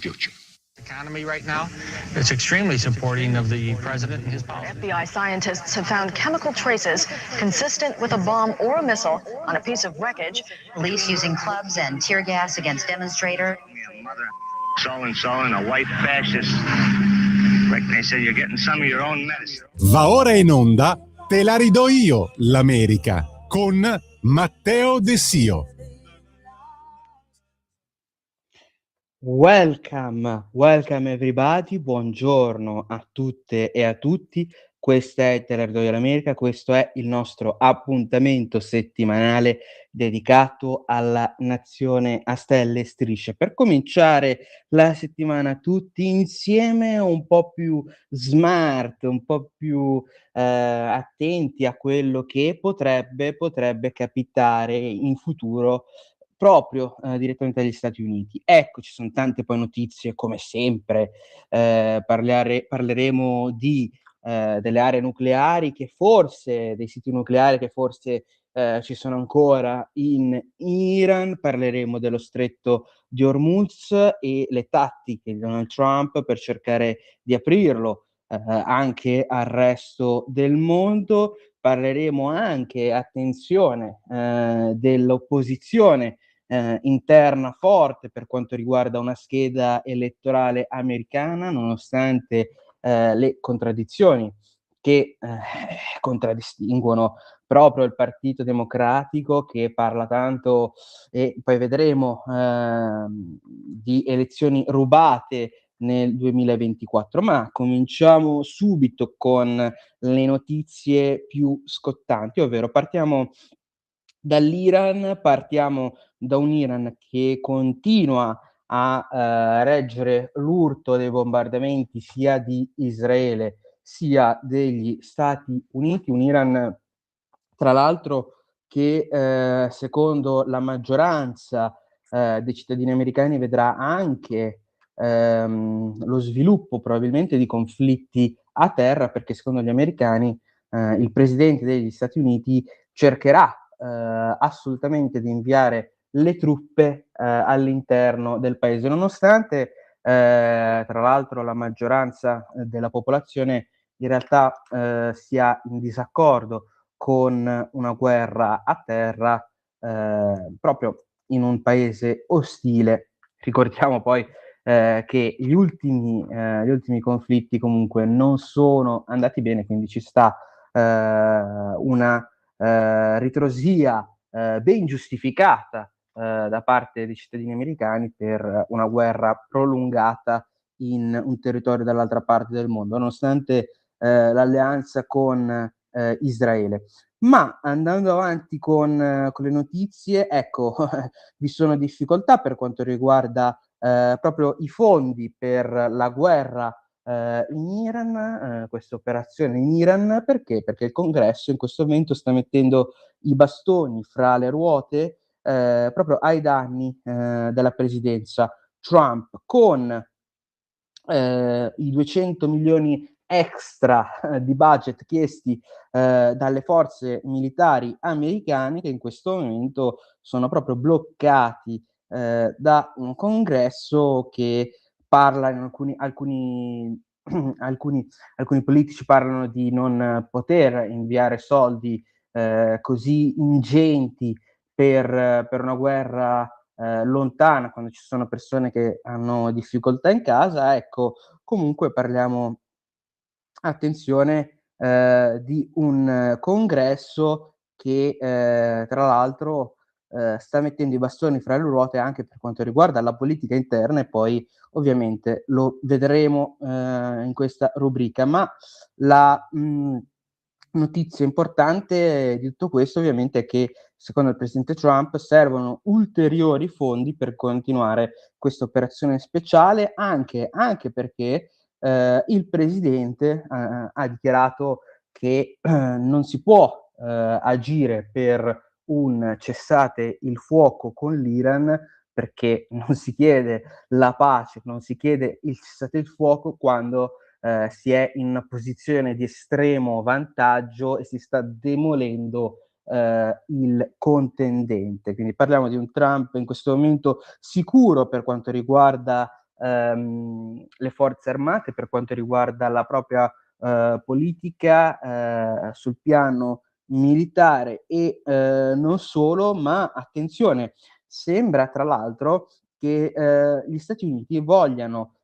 future. Economy right now, it's extremely supporting of the president and his policy. FBI scientists have found chemical traces consistent with a bomb or a missile on a piece of wreckage. Police using clubs and tear gas against demonstrators. So-and-so and a white fascist. Like they said, you're getting some of your own medicine. Va ora in onda Te la ridò io, l'America, con Matteo De Sio. Welcome everybody, buongiorno a tutte e a tutti. Questa è Te la ridò io, l'America, questo è il nostro appuntamento settimanale dedicato alla nazione a stelle e strisce. Per cominciare la settimana tutti insieme, un po' più smart, un po' più attenti a quello che potrebbe capitare in futuro proprio direttamente dagli Stati Uniti. Ecco, ci sono tante poi notizie, come sempre. Parleremo delle aree nucleari che forse, dei siti nucleari che forse ci sono ancora in Iran, parleremo dello stretto di Hormuz e le tattiche di Donald Trump per cercare di aprirlo anche al resto del mondo. Parleremo anche, attenzione, dell'opposizione interna forte per quanto riguarda una scheda elettorale americana, nonostante le contraddizioni che contraddistinguono proprio il Partito Democratico, che parla tanto, e poi vedremo, di elezioni rubate nel 2024. Ma cominciamo subito con le notizie più scottanti, ovvero partiamo dall'Iran, partiamo da un Iran che continua a reggere l'urto dei bombardamenti sia di Israele sia degli Stati Uniti, un Iran tra l'altro che secondo la maggioranza dei cittadini americani vedrà anche lo sviluppo probabilmente di conflitti a terra, perché secondo gli americani il presidente degli Stati Uniti cercherà assolutamente di inviare le truppe all'interno del paese, nonostante tra l'altro la maggioranza della popolazione in realtà sia in disaccordo con una guerra a terra proprio in un paese ostile. Ricordiamo poi che gli ultimi conflitti comunque non sono andati bene, quindi ci sta una ritrosia ben giustificata da parte dei cittadini americani per una guerra prolungata in un territorio dall'altra parte del mondo, nonostante l'alleanza con Israele. Ma andando avanti con le notizie, ecco, vi sono difficoltà per quanto riguarda proprio i fondi per la guerra in Iran, questa operazione in Iran. Perché? Perché il Congresso in questo momento sta mettendo i bastoni fra le ruote proprio ai danni della presidenza Trump, con i 200 milioni extra di budget chiesti dalle forze militari americane, che in questo momento sono proprio bloccati da un congresso che parla in alcuni politici parlano di non poter inviare soldi così ingenti per una guerra lontana, quando ci sono persone che hanno difficoltà in casa. Ecco, comunque parliamo, attenzione, di un congresso che tra l'altro sta mettendo i bastoni fra le ruote anche per quanto riguarda la politica interna, e poi ovviamente lo vedremo in questa rubrica. Ma la notizia importante di tutto questo ovviamente è che secondo il presidente Trump servono ulteriori fondi per continuare questa operazione speciale, anche perché il presidente ha dichiarato che non si può agire per un cessate il fuoco con l'Iran, perché non si chiede la pace, non si chiede il cessate il fuoco quando si è in una posizione di estremo vantaggio e si sta demolendo il contendente. Quindi parliamo di un Trump in questo momento sicuro per quanto riguarda le forze armate per quanto riguarda la propria politica sul piano militare e non solo, ma attenzione, sembra tra l'altro che gli Stati Uniti vogliano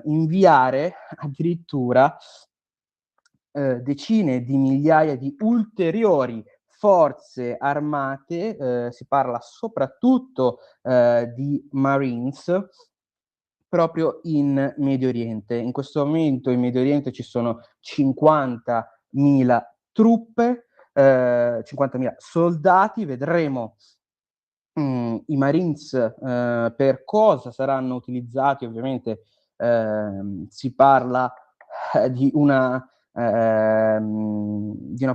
inviare addirittura decine di migliaia di ulteriori forze armate, si parla soprattutto di Marines, proprio in Medio Oriente. In questo momento in Medio Oriente ci sono 50.000 truppe, 50.000 soldati, vedremo i Marines per cosa saranno utilizzati. Ovviamente si parla di una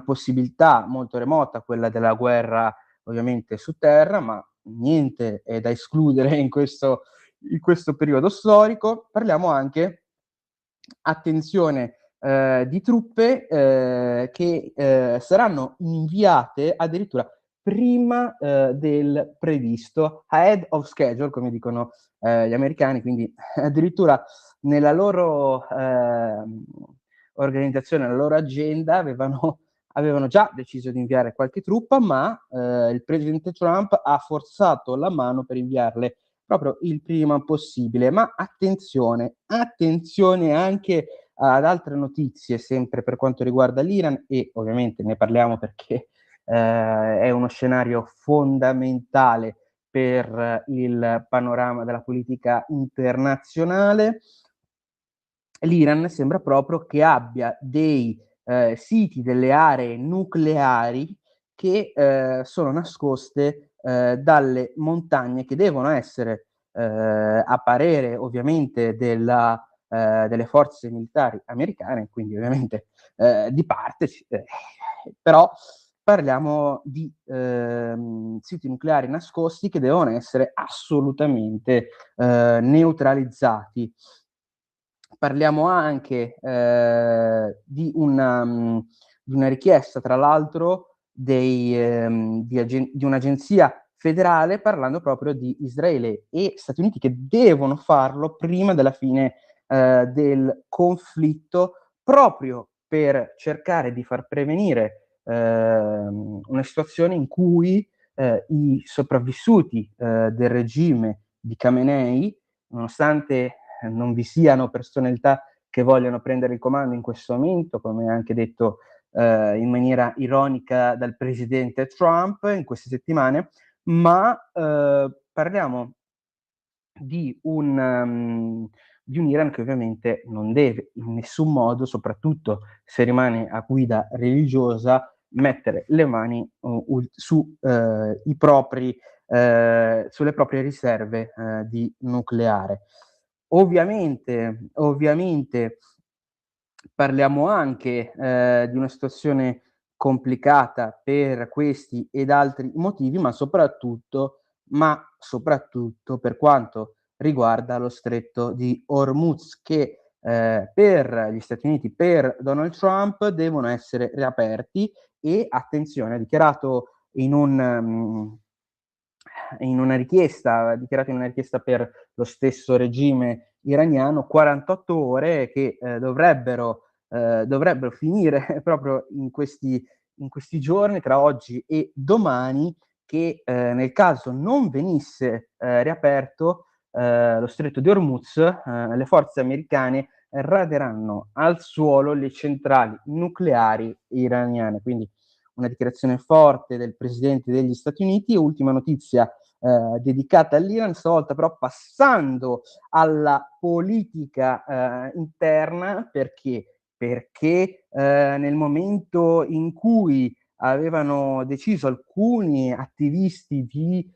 possibilità molto remota, quella della guerra ovviamente su terra, ma niente è da escludere in questo periodo storico. Parliamo anche, attenzione, di truppe che saranno inviate addirittura prima del previsto, ahead of schedule, come dicono gli americani, quindi addirittura nella loro organizzazione, nella loro agenda avevano già deciso di inviare qualche truppa, ma il presidente Trump ha forzato la mano per inviarle proprio il prima possibile. Ma attenzione anche ad altre notizie, sempre per quanto riguarda l'Iran, e ovviamente ne parliamo perché è uno scenario fondamentale per il panorama della politica internazionale. L'Iran sembra proprio che abbia dei siti, delle aree nucleari che sono nascoste dalle montagne, che devono essere a parere ovviamente delle forze militari americane, quindi ovviamente di parte, però parliamo di siti nucleari nascosti che devono essere assolutamente neutralizzati. Parliamo anche di una richiesta, tra l'altro, di un'agenzia federale, parlando proprio di Israele e Stati Uniti, che devono farlo prima della fine del conflitto, proprio per cercare di far prevenire una situazione in cui i sopravvissuti del regime di Khamenei, nonostante non vi siano personalità che vogliono prendere il comando in questo momento, come anche detto in maniera ironica dal presidente Trump in queste settimane, ma parliamo di un Iran che ovviamente non deve in nessun modo, soprattutto se rimane a guida religiosa, mettere le mani sulle proprie riserve di nucleare. Ovviamente parliamo anche di una situazione complicata per questi ed altri motivi, ma soprattutto per quanto riguarda lo stretto di Hormuz, che per gli Stati Uniti, per Donald Trump, devono essere riaperti. E attenzione, ha dichiarato in una richiesta per lo stesso regime iraniano, 48 ore che dovrebbero finire proprio in questi giorni, tra oggi e domani, che nel caso non venisse riaperto lo stretto di Hormuz, le forze americane raderanno al suolo le centrali nucleari iraniane. Quindi una dichiarazione forte del presidente degli Stati Uniti. Ultima notizia dedicata all'Iran, stavolta però passando alla politica interna, perché nel momento in cui avevano deciso alcuni attivisti di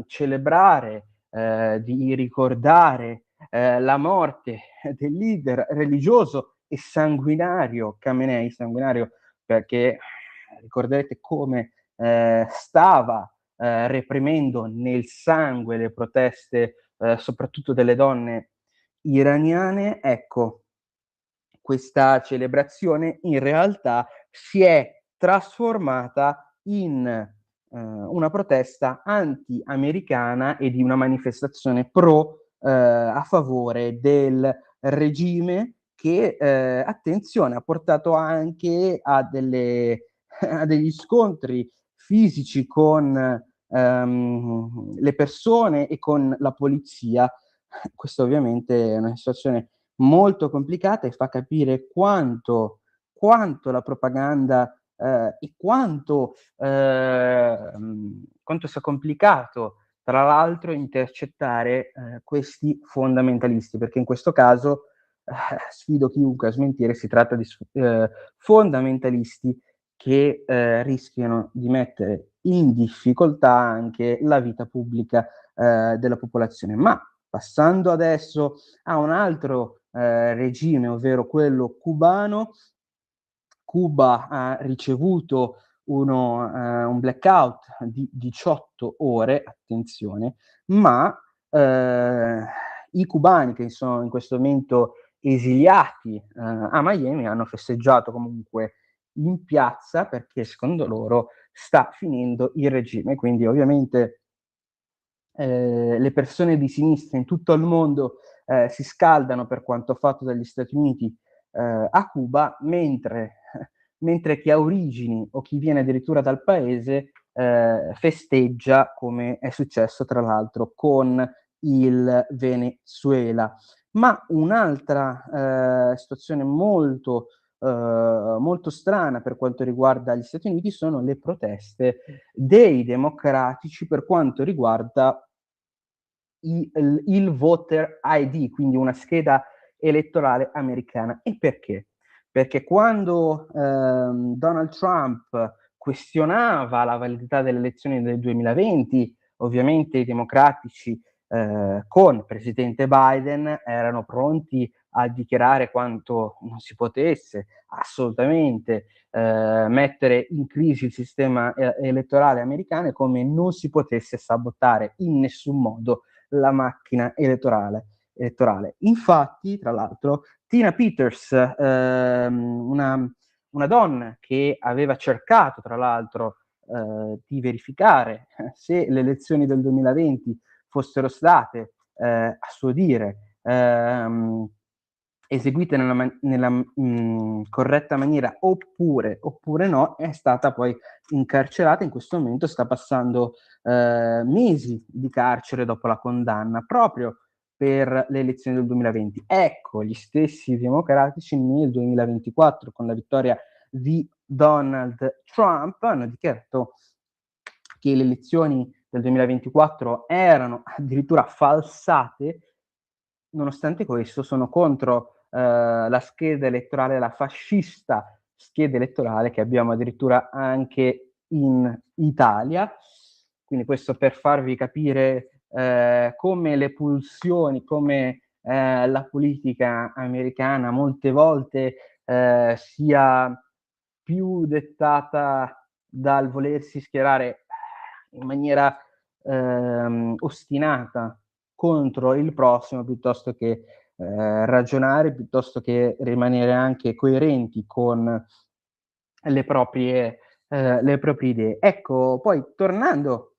celebrare, di ricordare la morte del leader religioso e sanguinario Khamenei, sanguinario perché ricorderete come stava reprimendo nel sangue le proteste soprattutto delle donne iraniane. Ecco, questa celebrazione in realtà si è trasformata in una protesta anti-americana e di una manifestazione pro a favore del regime che, attenzione, ha portato anche a degli scontri fisici con le persone e con la polizia. Questo ovviamente è una situazione molto complicata e fa capire quanto la propaganda, e quanto sia complicato, tra l'altro, intercettare, questi fondamentalisti, perché in questo caso, sfido chiunque a smentire, si tratta di fondamentalisti che, rischiano di mettere in difficoltà anche la vita pubblica, della popolazione. Ma passando adesso a un altro, regime, ovvero quello cubano. Cuba ha ricevuto un blackout di 18 ore, attenzione, ma, i cubani che sono in questo momento esiliati, a Miami hanno festeggiato comunque in piazza perché secondo loro sta finendo il regime. Quindi ovviamente, le persone di sinistra in tutto il mondo, si scaldano per quanto fatto dagli Stati Uniti, a Cuba, mentre chi ha origini o chi viene addirittura dal paese, festeggia, come è successo tra l'altro con il Venezuela. Ma un'altra, situazione molto strana per quanto riguarda gli Stati Uniti sono le proteste dei democratici per quanto riguarda il voter ID, quindi una scheda elettorale americana. E perché? Perché quando Donald Trump questionava la validità delle elezioni del 2020, ovviamente i democratici, con presidente Biden, erano pronti a dichiarare quanto non si potesse assolutamente mettere in crisi il sistema elettorale americano, e come non si potesse sabotare in nessun modo la macchina elettorale. Infatti, tra l'altro, Tina Peters, una donna che aveva cercato, tra l'altro, di verificare se le elezioni del 2020 fossero state, a suo dire, eseguite nella corretta maniera oppure no, è stata poi incarcerata. In questo momento sta passando mesi di carcere dopo la condanna, proprio per le elezioni del 2020. Ecco, gli stessi democratici nel 2024, con la vittoria di Donald Trump, hanno dichiarato che le elezioni del 2024 erano addirittura falsate. Nonostante questo sono contro la scheda elettorale, la fascista scheda elettorale che abbiamo addirittura anche in Italia. Quindi questo per farvi capire come le pulsioni, come la politica americana molte volte sia più dettata dal volersi schierare in maniera ostinata contro il prossimo, piuttosto che ragionare, piuttosto che rimanere anche coerenti con le proprie idee. Ecco, poi tornando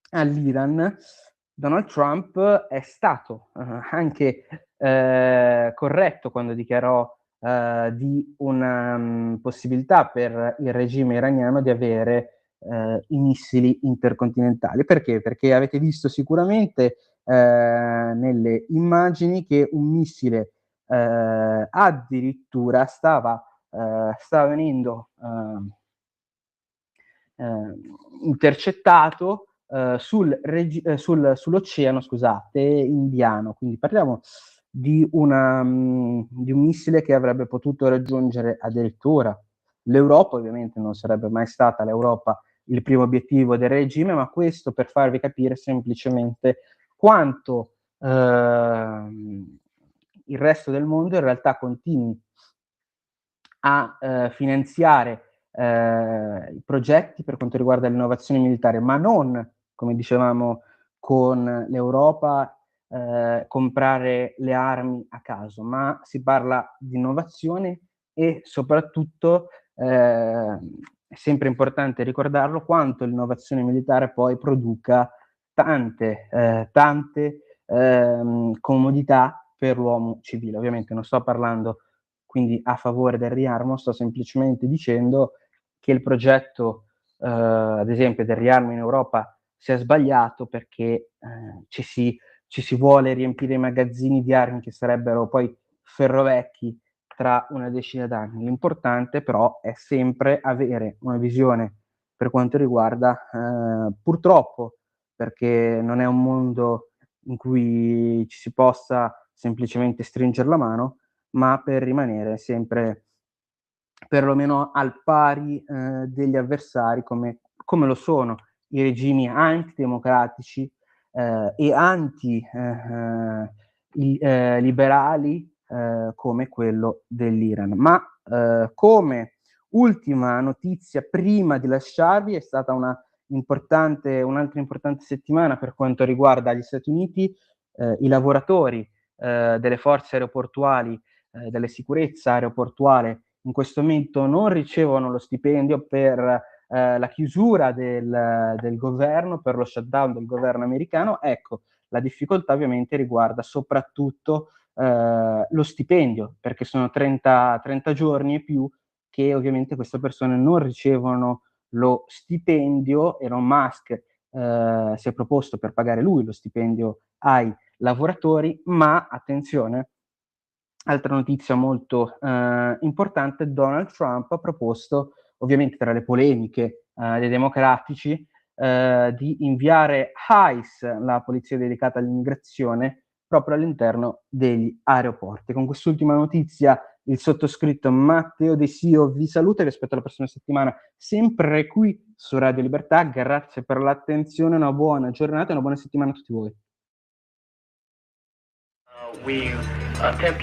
all'Iran, Donald Trump è stato anche corretto quando dichiarò di una possibilità per il regime iraniano di avere i missili intercontinentali. Perché? Perché avete visto sicuramente nelle immagini che un missile addirittura stava venendo intercettato sull'oceano, scusate, Indiano. Quindi parliamo di un missile che avrebbe potuto raggiungere addirittura l'Europa. Ovviamente non sarebbe mai stata l'Europa il primo obiettivo del regime, ma questo per farvi capire semplicemente quanto il resto del mondo in realtà continui a finanziare i progetti per quanto riguarda l'innovazione militare, ma non, come dicevamo, con l'Europa comprare le armi a caso, ma si parla di innovazione e soprattutto è sempre importante ricordarlo quanto l'innovazione militare poi produca tante comodità per l'uomo civile. Ovviamente non sto parlando quindi a favore del riarmo, sto semplicemente dicendo che il progetto, ad esempio, del riarmo in Europa sia sbagliato perché ci si vuole riempire i magazzini di armi che sarebbero poi ferrovecchi tra una decina d'anni. L'importante però è sempre avere una visione per quanto riguarda, purtroppo, perché non è un mondo in cui ci si possa semplicemente stringere la mano, ma per rimanere sempre perlomeno al pari degli avversari come lo sono i regimi antidemocratici e liberali come quello dell'Iran. Ma come ultima notizia prima di lasciarvi è stata un'altra importante settimana per quanto riguarda gli Stati Uniti. I lavoratori delle forze aeroportuali, delle sicurezza aeroportuale in questo momento non ricevono lo stipendio per la chiusura del governo, per lo shutdown del governo americano. Ecco, la difficoltà ovviamente riguarda soprattutto lo stipendio, perché sono 30 giorni e più che ovviamente queste persone non ricevono lo stipendio. Elon Musk si è proposto per pagare lui lo stipendio ai lavoratori, ma attenzione, altra notizia molto importante: Donald Trump ha proposto, ovviamente tra le polemiche dei democratici, di inviare ICE, la polizia dedicata all'immigrazione, proprio all'interno degli aeroporti. Con quest'ultima notizia il sottoscritto Matteo De Sio vi saluta e vi aspetto la prossima settimana sempre qui su Radio Libertà. Grazie per l'attenzione, una buona giornata e una buona settimana a tutti voi. We attempt